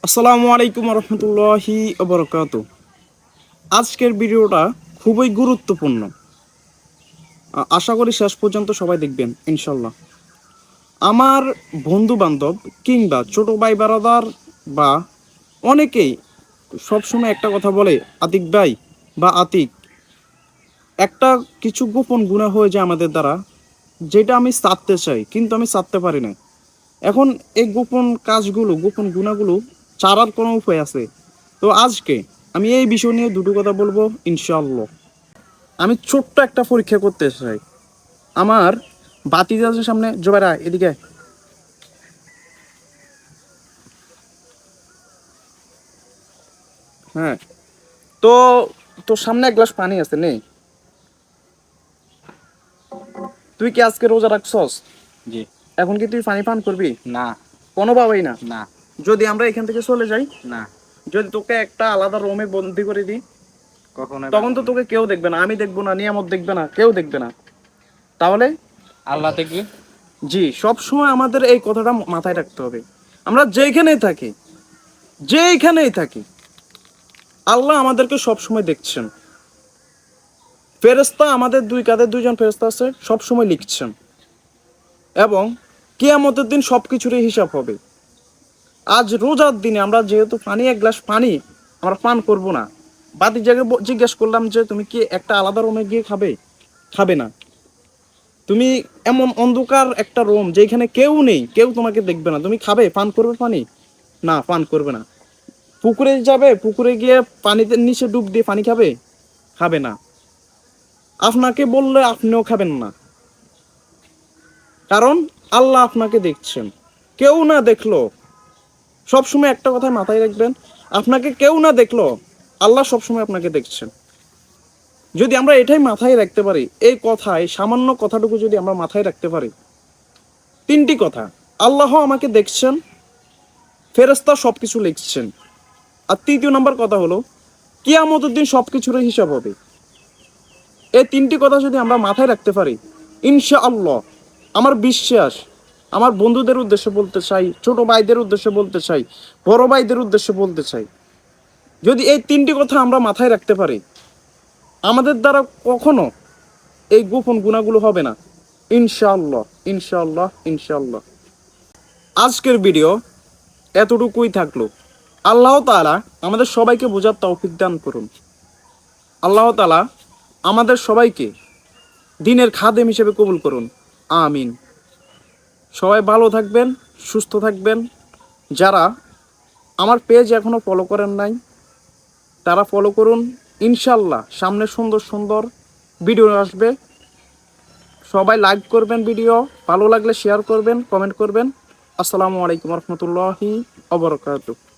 আসসালামু আলাইকুম রহমতুল্লাহি ওবরকাত। আজকের ভিডিওটা খুবই গুরুত্বপূর্ণ। আশা করি শেষ পর্যন্ত সবাই দেখবেন ইনশাল্লাহ। আমার বন্ধু বান্ধব কিংবা ছোট ভাই বারাদার বা অনেকেই সবসময় একটা কথা বলে, আতিক ভাই বা আতিক, একটা কিছু গোপন গুনাহ হয়ে যায় আমাদের দ্বারা, যেটা আমি ছাড়তে চাই কিন্তু আমি ছাড়তে পারি না। এখন এই গোপন কাজগুলো, গোপন গুণাগুলো ছাড়ার কোনো উপায় আছে? তো আজকে আমি এই বিষয় নিয়ে দুটো কথা বলবো ইনশাআল্লাহ। আমি ছোট্ট একটা পরীক্ষা করতে চাই। আমার বাতিজাদের সামনে, জোবাইরা এদিকে। হ্যাঁ, তো তোর সামনে এক গ্লাস পানি আছে, নেই? তুই কি আজকে রোজা রাখছস? জি। এখন কি তুই পানি পান করবি? না। কোনোভাবেই না? না। যদি আমরা এখান থেকে চলে যাই, না। যদি তোকে একটা আলাদা রুমে বন্দি করে দিই, কখনো তখন তো তোকে কেউ দেখবে না, আমি দেখবো না, নিয়ামত দেখবে না, কেউ দেখবে না। তাহলে আল্লাহ দেখবি। জি, সব সময় আমাদের এই কথাটা মাথায় রাখতে হবে। আমরা যেইখানেই থাকি, আল্লাহ আমাদেরকে সব সময় দেখছেন। ফেরেশতা, আমাদের দুই কাঁধে দুইজন ফেরেশতা আছে, সব সময় লিখছেন। এবং কিয়ামতের দিন সবকিছুরই হিসাব হবে। আজ রোজার দিনে আমরা যেহেতু এক গ্লাস পানি আমরা পান করব না, বাতির জায়গায় জিজ্ঞেস করলাম যে তুমি কি একটা আলাদা রুমে গিয়ে খাবে? খাবে না। তুমি এমন অন্ধকার একটা রুম যেখানে কেউ নেই, কেউ তোমাকে দেখবে না, তুমি খাবে, পান করবে পানি? না, পান করবে না। পুকুরে যাবে, পুকুরে গিয়ে পানিতে নিচে ডুব দিয়ে পানি খাবে? খাবে না। আপনাকে বললে আপনিও খাবেন না, কারণ আল্লাহ আপনাকে দেখছেন। কেউ না দেখলো, সবসময় একটা কথা মাথায় রাখবেন, আপনাকে কেউ না দেখলো, আল্লাহ সবসময় আপনাকে দেখছেন। যদি আমরা এটাই মাথায় রাখতে পারি, এই কথায় সামান্য কথাটুকু যদি আমরা মাথায় রাখতে পারি, তিনটি কথা: আল্লাহ আমাকে দেখছেন, ফেরেশতা সবকিছু লিখছেন, আর তৃতীয় নম্বর কথা হলো কিয়ামতের দিন সবকিছুরই হিসাব হবে। এই তিনটি কথা যদি আমরা মাথায় রাখতে পারি, ইনশাআল্লাহ, আমার বিশ্বাস, আমার বন্ধুদের উদ্দেশ্যে বলতে চাই, ছোট ভাইদের উদ্দেশ্যে বলতে চাই, বড় ভাইদের উদ্দেশ্যে বলতে চাই, যদি এই তিনটি কথা আমরা মাথায় রাখতে পারি, আমাদের দ্বারা কখনো এই গোপন গুণাগুলো হবে না ইনশাআল্লাহ। ইনশাআল্লাহ, ইনশাআল্লাহ। আজকের ভিডিও এতটুকুই থাকলো। আল্লাহ তাআলা আমাদের সবাইকে বোঝার তৌফিক দান করুন। আল্লাহ তাআলা আমাদের সবাইকে দিনের খাদেম হিসেবে কবুল করুন, আমিন। সবাই ভালো থাকবেন, সুস্থ থাকবেন। যারা আমার পেজ এখনো ফলো করেন নাই, তারা ফলো করুন। ইনশাল্লাহ সামনে সুন্দর সুন্দর ভিডিও আসবে। সবাই লাইক করবেন, ভিডিও ভালো লাগলে শেয়ার করবেন, কমেন্ট করবেন। আসসালামু আলাইকুম রহমতুল্লাহি ওয়া বারাকাতুহু।